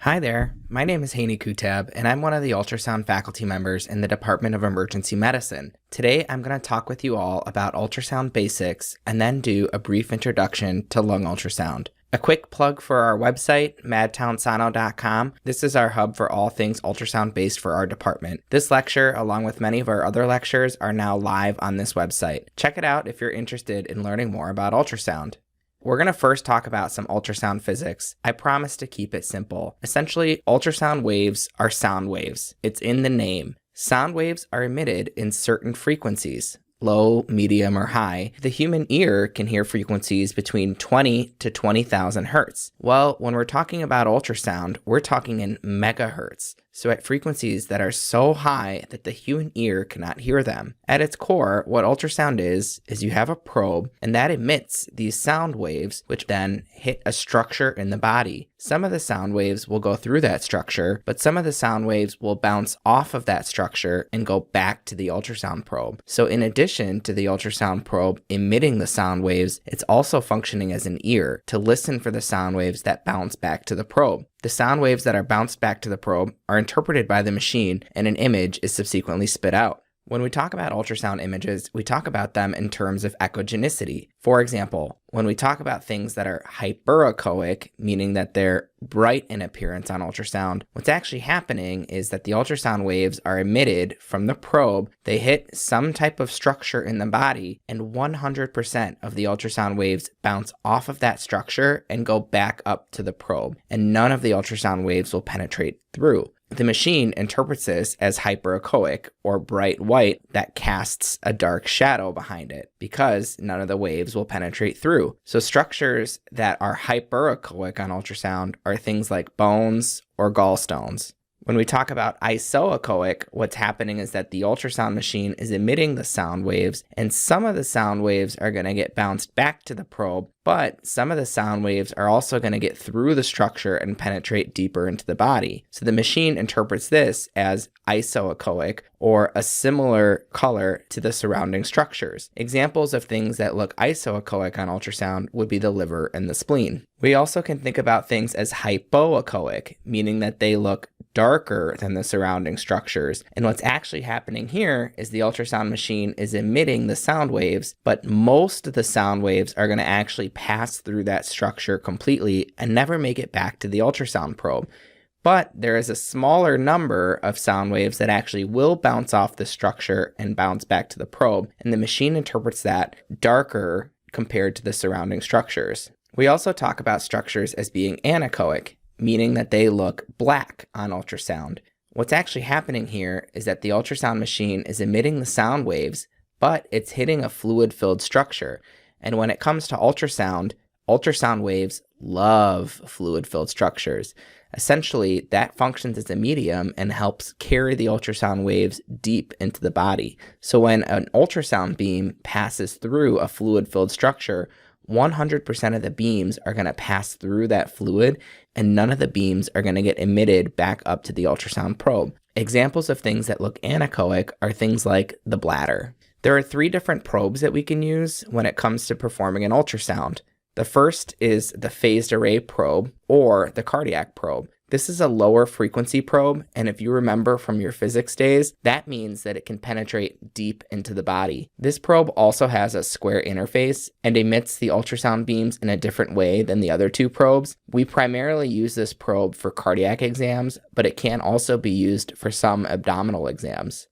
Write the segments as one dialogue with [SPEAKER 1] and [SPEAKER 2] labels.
[SPEAKER 1] Hi there, my name is Hani Kuttab, and I'm one of the ultrasound faculty members in the Department of Emergency Medicine. Today, I'm going to talk with you all about ultrasound basics and then do a brief introduction to lung ultrasound. A quick plug for our website, madtownsano.com. This is our hub for all things ultrasound based for our department. This lecture, along with many of our other lectures, are now live on this website. Check it out if you're interested in learning more about ultrasound. We're going to first talk about some ultrasound physics. I promise to keep it simple. Essentially, ultrasound waves are sound waves. It's in the name. Sound waves are emitted in certain frequencies, low, medium, or high. The human ear can hear frequencies between 20 to 20,000 hertz. Well, when we're talking about ultrasound, we're talking in megahertz. So at frequencies that are so high that the human ear cannot hear them. At its core, what ultrasound is you have a probe, and that emits these sound waves, which then hit a structure in the body. Some of the sound waves will go through that structure, but some of the sound waves will bounce off of that structure and go back to the ultrasound probe. So in addition to the ultrasound probe emitting the sound waves, it's also functioning as an ear to listen for the sound waves that bounce back to the probe. The sound waves that are bounced back to the probe are interpreted by the machine, and an image is subsequently spit out. When we talk about ultrasound images, we talk about them in terms of echogenicity. For example, when we talk about things that are hyperechoic, meaning that they're bright in appearance on ultrasound, what's actually happening is that the ultrasound waves are emitted from the probe, they hit some type of structure in the body, and 100% of the ultrasound waves bounce off of that structure and go back up to the probe, and none of the ultrasound waves will penetrate through. The machine interprets this as hyperechoic, or bright white, that casts a dark shadow behind it, because none of the waves will penetrate through. So structures that are hyperechoic on ultrasound are things like bones or gallstones. When we talk about isoechoic, what's happening is that the ultrasound machine is emitting the sound waves, and some of the sound waves are going to get bounced back to the probe, but some of the sound waves are also going to get through the structure and penetrate deeper into the body. So the machine interprets this as isoechoic, or a similar color to the surrounding structures. Examples of things that look isoechoic on ultrasound would be the liver and the spleen. We also can think about things as hypoechoic, meaning that they look darker than the surrounding structures. And what's actually happening here is the ultrasound machine is emitting the sound waves, but most of the sound waves are going to actually pass through that structure completely and never make it back to the ultrasound probe. But there is a smaller number of sound waves that actually will bounce off the structure and bounce back to the probe, and the machine interprets that darker compared to the surrounding structures. We also talk about structures as being anechoic, meaning that they look black on ultrasound. What's actually happening here is that the ultrasound machine is emitting the sound waves, but it's hitting a fluid-filled structure. And when it comes to ultrasound waves love fluid-filled structures. Essentially, that functions as a medium and helps carry the ultrasound waves deep into the body. So when an ultrasound beam passes through a fluid-filled structure, 100% of the beams are going to pass through that fluid, and none of the beams are going to get emitted back up to the ultrasound probe. Examples of things that look anechoic are things like the bladder. There are 3 different probes that we can use when it comes to performing an ultrasound. The first is the phased array probe, or the cardiac probe. This is a lower frequency probe, and if you remember from your physics days, that means that it can penetrate deep into the body. This probe also has a square interface and emits the ultrasound beams in a different way than the other 2 probes. We primarily use this probe for cardiac exams, but it can also be used for some abdominal exams.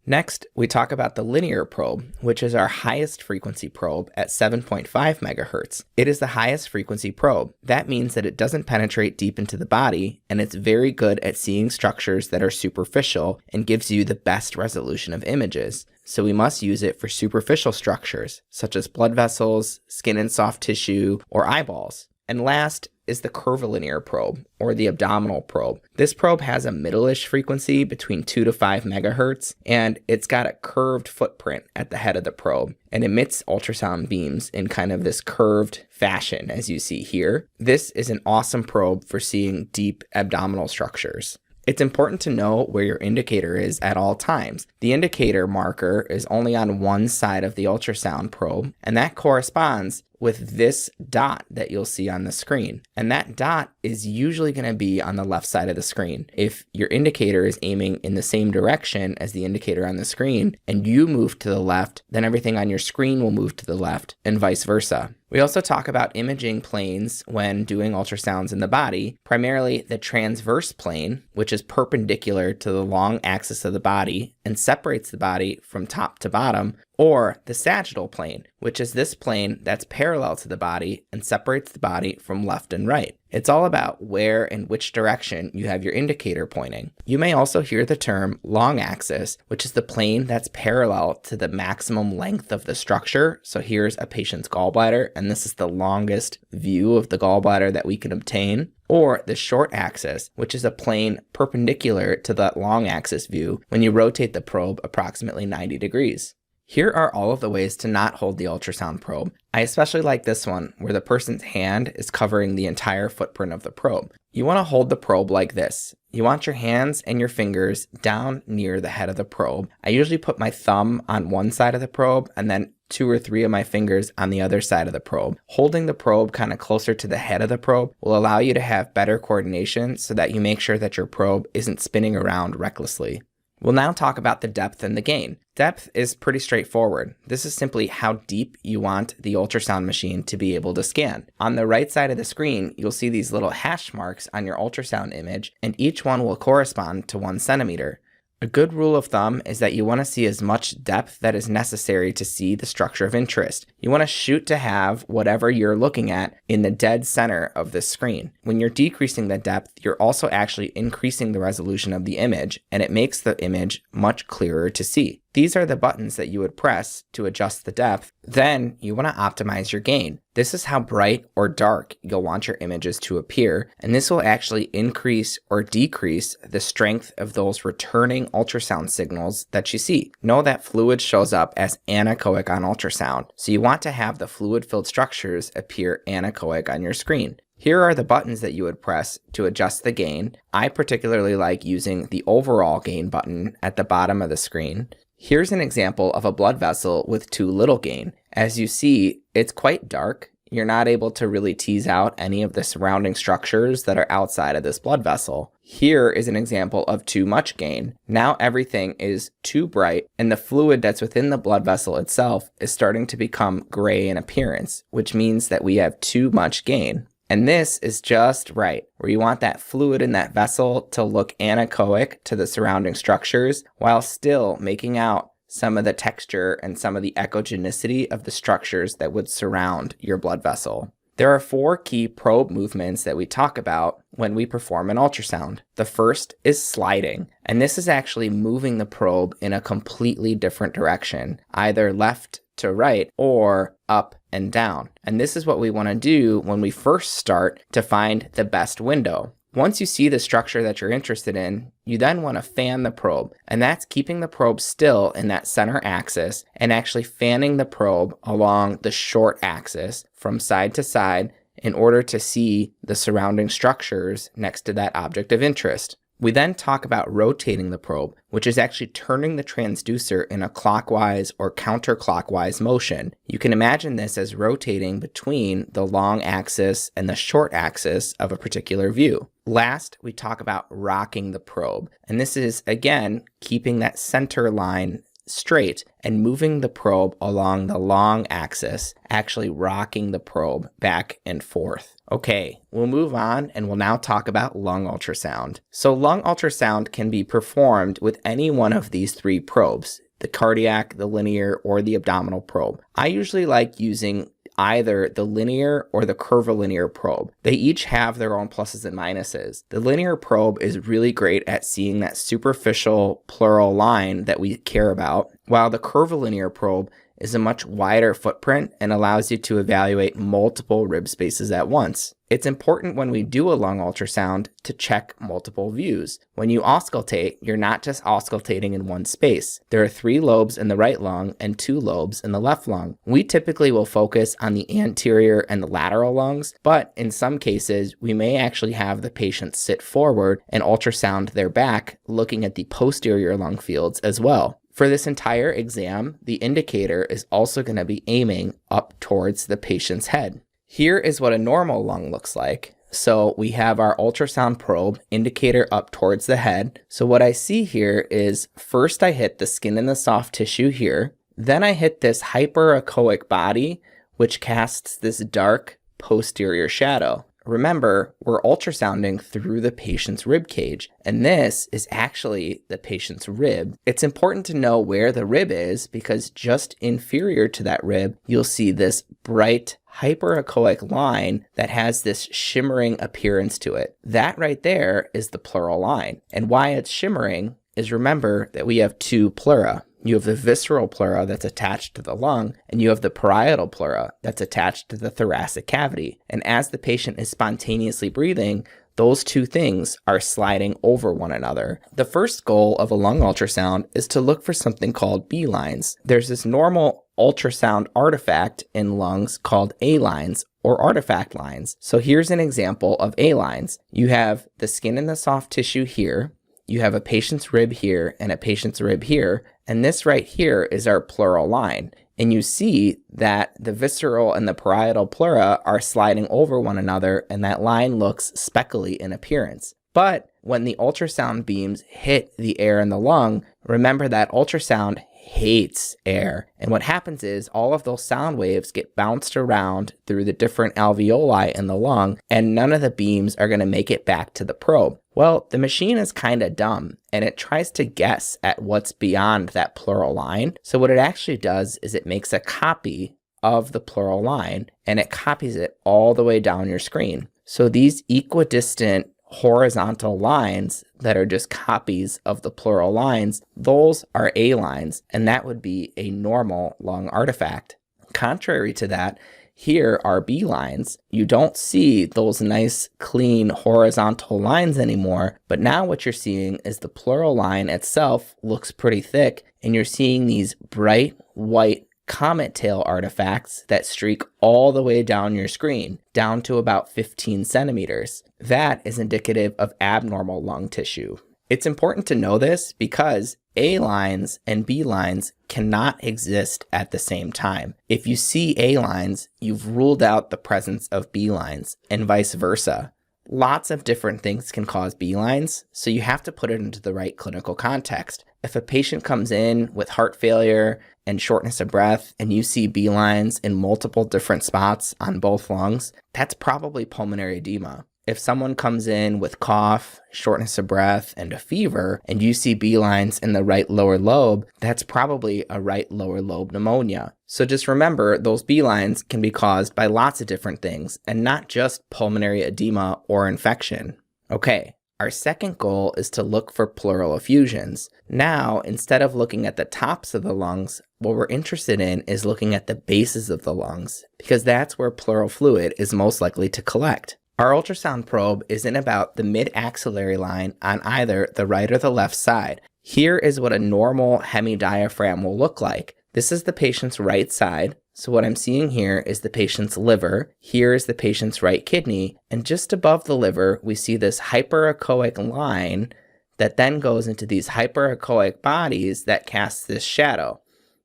[SPEAKER 1] Next, we talk about the linear probe, which is our highest frequency probe at 7.5 megahertz. It is the highest frequency probe. That means that it doesn't penetrate deep into the body, and it's very good at seeing structures that are superficial and gives you the best resolution of images. So we must use it for superficial structures, such as blood vessels, skin and soft tissue, or eyeballs. And last is the curvilinear probe, or the abdominal probe. This probe has a middle-ish frequency between 2 to 5 megahertz, and it's got a curved footprint at the head of the probe and emits ultrasound beams in kind of this curved fashion, as you see here. This is an awesome probe for seeing deep abdominal structures. It's important to know where your indicator is at all times. The indicator marker is only on one side of the ultrasound probe, and that corresponds with this dot that you'll see on the screen. And that dot is usually going to be on the left side of the screen. If your indicator is aiming in the same direction as the indicator on the screen and you move to the left, then everything on your screen will move to the left and vice versa. We also talk about imaging planes when doing ultrasounds in the body, primarily the transverse plane, which is perpendicular to the long axis of the body and separates the body from top to bottom, or the sagittal plane, which is this plane that's parallel to the body and separates the body from left and right. It's all about where and which direction you have your indicator pointing. You may also hear the term long axis, which is the plane that's parallel to the maximum length of the structure. So here's a patient's gallbladder, and this is the longest view of the gallbladder that we can obtain. Or the short axis, which is a plane perpendicular to that long axis view when you rotate the probe approximately 90 degrees. Here are all of the ways to not hold the ultrasound probe. I especially like this one, where the person's hand is covering the entire footprint of the probe. You want to hold the probe like this. You want your hands and your fingers down near the head of the probe. I usually put my thumb on one side of the probe and then 2 or 3 of my fingers on the other side of the probe. Holding the probe kind of closer to the head of the probe will allow you to have better coordination so that you make sure that your probe isn't spinning around recklessly. We'll now talk about the depth and the gain. Depth is pretty straightforward. This is simply how deep you want the ultrasound machine to be able to scan. On the right side of the screen, you'll see these little hash marks on your ultrasound image, and each one will correspond to 1 centimeter. A good rule of thumb is that you want to see as much depth that is necessary to see the structure of interest. You want to shoot to have whatever you're looking at in the dead center of the screen. When you're decreasing the depth, you're also actually increasing the resolution of the image, and it makes the image much clearer to see. These are the buttons that you would press to adjust the depth. Then you want to optimize your gain. This is how bright or dark you'll want your images to appear, and this will actually increase or decrease the strength of those returning ultrasound signals that you see. Know that fluid shows up as anechoic on ultrasound, so you want to have the fluid-filled structures appear anechoic on your screen. Here are the buttons that you would press to adjust the gain. I particularly like using the overall gain button at the bottom of the screen. Here's an example of a blood vessel with too little gain. As you see, it's quite dark. You're not able to really tease out any of the surrounding structures that are outside of this blood vessel. Here is an example of too much gain. Now everything is too bright, and the fluid that's within the blood vessel itself is starting to become gray in appearance, which means that we have too much gain. And this is just right, where you want that fluid in that vessel to look anechoic to the surrounding structures while still making out some of the texture and some of the echogenicity of the structures that would surround your blood vessel. There are 4 key probe movements that we talk about when we perform an ultrasound. The first is sliding, and this is actually moving the probe in a completely different direction, either left to right or up and down. And this is what we want to do when we first start to find the best window. Once you see the structure that you're interested in, you then want to fan the probe, and that's keeping the probe still in that center axis and actually fanning the probe along the short axis from side to side in order to see the surrounding structures next to that object of interest. We then talk about rotating the probe, which is actually turning the transducer in a clockwise or counterclockwise motion. You can imagine this as rotating between the long axis and the short axis of a particular view. Last, we talk about rocking the probe, and this is, again, keeping that center line straight and moving the probe along the long axis, actually rocking the probe back and forth. Okay, we'll move on and we'll now talk about lung ultrasound. So lung ultrasound can be performed with any one of these 3 probes, the cardiac, the linear, or the abdominal probe. I usually like using either the linear or the curvilinear probe. They each have their own pluses and minuses. The linear probe is really great at seeing that superficial pleural line that we care about, while the curvilinear probe is a much wider footprint and allows you to evaluate multiple rib spaces at once. It's important when we do a lung ultrasound to check multiple views. When you auscultate, you're not just auscultating in one space. There are 3 lobes in the right lung and 2 lobes in the left lung. We typically will focus on the anterior and the lateral lungs, but in some cases, we may actually have the patient sit forward and ultrasound their back, looking at the posterior lung fields as well. For this entire exam, the indicator is also going to be aiming up towards the patient's head. Here is what a normal lung looks like. So we have our ultrasound probe, indicator up towards the head. So what I see here is first I hit the skin and the soft tissue here. Then I hit this hyperechoic body, which casts this dark posterior shadow. Remember, we're ultrasounding through the patient's rib cage, and this is actually the patient's rib. It's important to know where the rib is because just inferior to that rib, you'll see this bright hyperechoic line that has this shimmering appearance to it. That right there is the pleural line. And why it's shimmering is remember that we have two pleura. You have the visceral pleura that's attached to the lung, and you have the parietal pleura that's attached to the thoracic cavity. And as the patient is spontaneously breathing, those two things are sliding over one another. The first goal of a lung ultrasound is to look for something called B lines. There's this normal ultrasound artifact in lungs called A lines or artifact lines. So here's an example of A lines. You have the skin and the soft tissue here. You have a patient's rib here and a patient's rib here, and this right here is our pleural line. And you see that the visceral and the parietal pleura are sliding over one another, and that line looks speckly in appearance. But when the ultrasound beams hit the air in the lung, remember that ultrasound hates air. And what happens is all of those sound waves get bounced around through the different alveoli in the lung, and none of the beams are going to make it back to the probe. Well, the machine is kind of dumb, and it tries to guess at what's beyond that pleural line. So what it actually does is it makes a copy of the pleural line, and it copies it all the way down your screen. So these equidistant horizontal lines that are just copies of the pleural lines, those are A lines, and that would be a normal lung artifact. Contrary to that, here are B lines. You don't see those nice, clean, horizontal lines anymore, but now what you're seeing is the pleural line itself looks pretty thick, and you're seeing these bright white comet tail artifacts that streak all the way down your screen, down to about 15 centimeters. That is indicative of abnormal lung tissue. It's important to know this because A lines and B lines cannot exist at the same time. If you see A lines, you've ruled out the presence of B lines, and vice versa. Lots of different things can cause B lines, so you have to put it into the right clinical context. If a patient comes in with heart failure and shortness of breath, and you see B lines in multiple different spots on both lungs, that's probably pulmonary edema. If someone comes in with cough, shortness of breath, and a fever, and you see B lines in the right lower lobe, that's probably a right lower lobe pneumonia. So just remember, those B lines can be caused by lots of different things, and not just pulmonary edema or infection. Okay, our second goal is to look for pleural effusions. Now, instead of looking at the tops of the lungs, what we're interested in is looking at the bases of the lungs, because that's where pleural fluid is most likely to collect. Our ultrasound probe is in about the mid-axillary line on either the right or the left side. Here is what a normal hemidiaphragm will look like. This is the patient's right side. So what I'm seeing here is the patient's liver. Here is the patient's right kidney. And just above the liver, we see this hyperechoic line that then goes into these hyperechoic bodies that cast this shadow.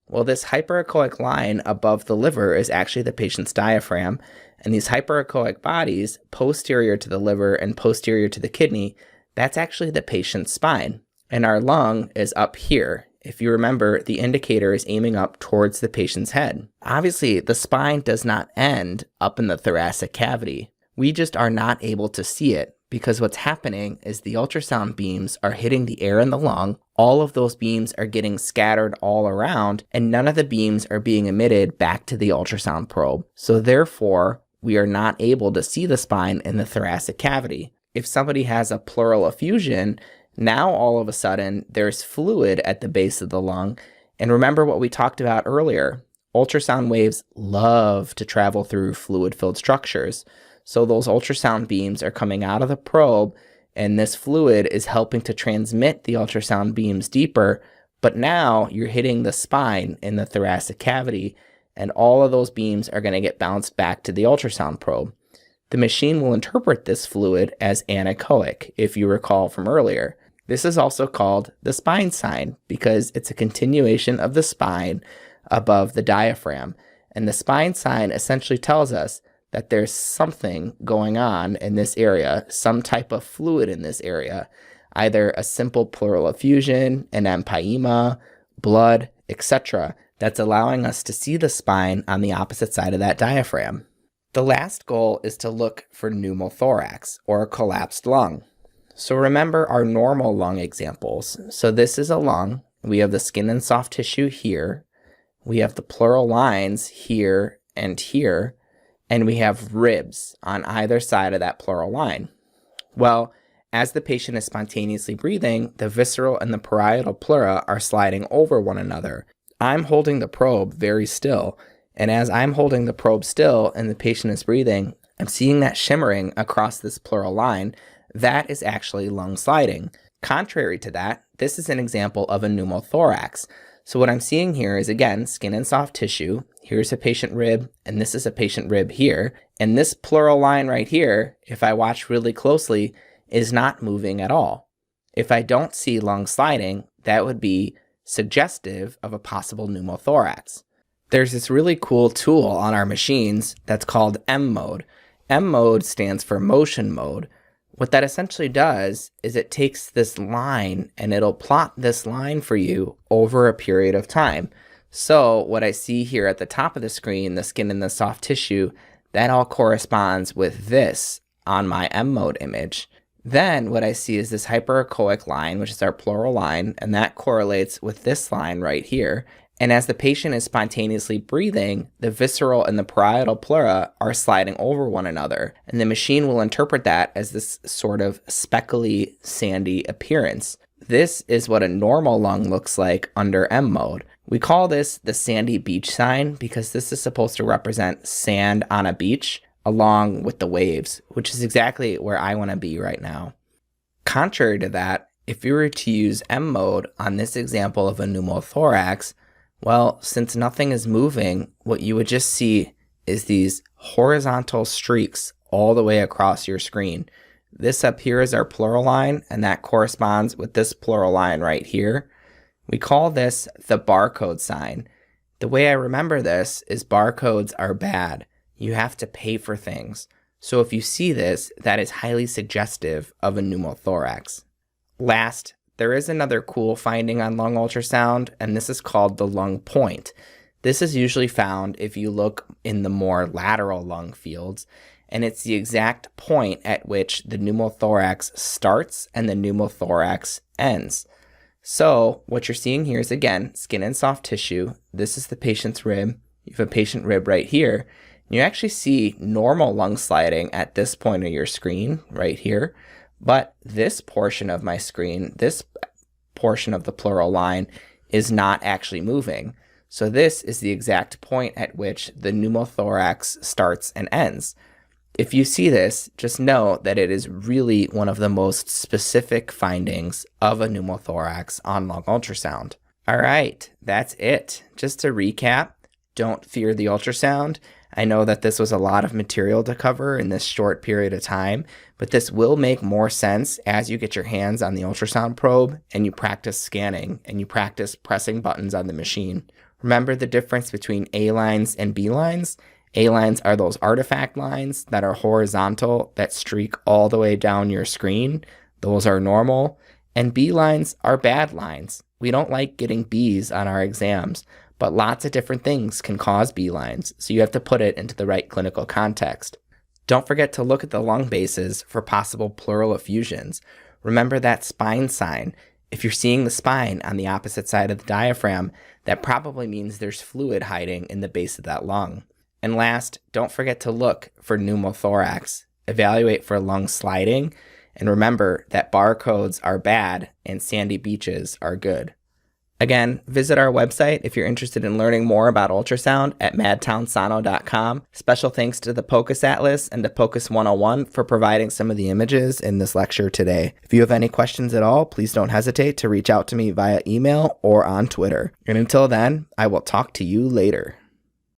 [SPEAKER 1] Well, this hyperechoic line above the liver is actually the patient's diaphragm. And these hyperechoic bodies, posterior to the liver and posterior to the kidney, that's actually the patient's spine. And our lung is up here. If you remember, the indicator is aiming up towards the patient's head. Obviously, the spine does not end up in the thoracic cavity. We just are not able to see it because what's happening is the ultrasound beams are hitting the air in the lung. All of those beams are getting scattered all around, and none of the beams are being emitted back to the ultrasound probe. So therefore, we are not able to see the spine in the thoracic cavity. If somebody has a pleural effusion, now all of a sudden there's fluid at the base of the lung. And remember what we talked about earlier. Ultrasound waves love to travel through fluid-filled structures. So those ultrasound beams are coming out of the probe, and this fluid is helping to transmit the ultrasound beams deeper. But now you're hitting the spine in the thoracic cavity, and all of those beams are going to get bounced back to the ultrasound probe. The machine will interpret this fluid as anechoic, if you recall from earlier. This is also called the spine sign because it's a continuation of the spine above the diaphragm. And the spine sign essentially tells us that there's something going on in this area, some type of fluid in this area, either a simple pleural effusion, an empyema, blood, etc., that's allowing us to see the spine on the opposite side of that diaphragm. The last goal is to look for pneumothorax, or a collapsed lung. So remember our normal lung examples. So this is a lung. We have the skin and soft tissue here. We have the pleural lines here and here. And we have ribs on either side of that pleural line. Well, as the patient is spontaneously breathing, the visceral and the parietal pleura are sliding over one another. I'm holding the probe very still. And as I'm holding the probe still and the patient is breathing, I'm seeing that shimmering across this pleural line. That is actually lung sliding. Contrary to that, this is an example of a pneumothorax. So what I'm seeing here is, again, skin and soft tissue. Here's a patient rib, and this is a patient rib here. And this pleural line right here, if I watch really closely, is not moving at all. If I don't see lung sliding, that would be suggestive of a possible pneumothorax. There's this really cool tool on our machines that's called M mode. M mode stands for motion mode. What that essentially does is it takes this line and it'll plot this line for you over a period of time. So what I see here at the top of the screen, the skin and the soft tissue, that all corresponds with this on my M mode image. Then what I see is this hyperechoic line, which is our pleural line, and that correlates with this line right here. And as the patient is spontaneously breathing, the visceral and the parietal pleura are sliding over one another, and the machine will interpret that as this sort of speckly, sandy appearance. This is what a normal lung looks like under M mode. We call this the sandy beach sign because this is supposed to represent sand on a beach along with the waves, which is exactly where I want to be right now. Contrary to that, if you were to use M mode on this example of a pneumothorax, well, since nothing is moving, what you would just see is these horizontal streaks all the way across your screen. This up here is our pleural line, and that corresponds with this pleural line right here. We call this the barcode sign. The way I remember this is barcodes are bad. You have to pay for things. So if you see this, that is highly suggestive of a pneumothorax. Last, there is another cool finding on lung ultrasound, and this is called the lung point. This is usually found if you look in the more lateral lung fields, and it's the exact point at which the pneumothorax starts and the pneumothorax ends. So what you're seeing here is, again, skin and soft tissue. This is the patient's rib. You have a patient rib right here. You actually see normal lung sliding at this point of your screen right here. But this portion of my screen, this portion of the pleural line, is not actually moving. So this is the exact point at which the pneumothorax starts and ends. If you see this, just know that it is really one of the most specific findings of a pneumothorax on lung ultrasound. All right, that's it. Just to recap, don't fear the ultrasound. I know that this was a lot of material to cover in this short period of time, but this will make more sense as you get your hands on the ultrasound probe and you practice scanning and you practice pressing buttons on the machine. Remember the difference between A lines and B lines? A lines are those artifact lines that are horizontal that streak all the way down your screen. Those are normal. And B lines are bad lines. We don't like getting Bs on our exams, but lots of different things can cause B lines, so you have to put it into the right clinical context. Don't forget to look at the lung bases for possible pleural effusions. Remember that spine sign. If you're seeing the spine on the opposite side of the diaphragm, that probably means there's fluid hiding in the base of that lung. And last, don't forget to look for pneumothorax. Evaluate for lung sliding, and remember that barcodes are bad and sandy beaches are good. Again, visit our website if you're interested in learning more about ultrasound at madtownsano.com. Special thanks to the Pocus Atlas and to Pocus 101 for providing some of the images in this lecture today. If you have any questions at all, please don't hesitate to reach out to me via email or on Twitter. And until then, I will talk to you later.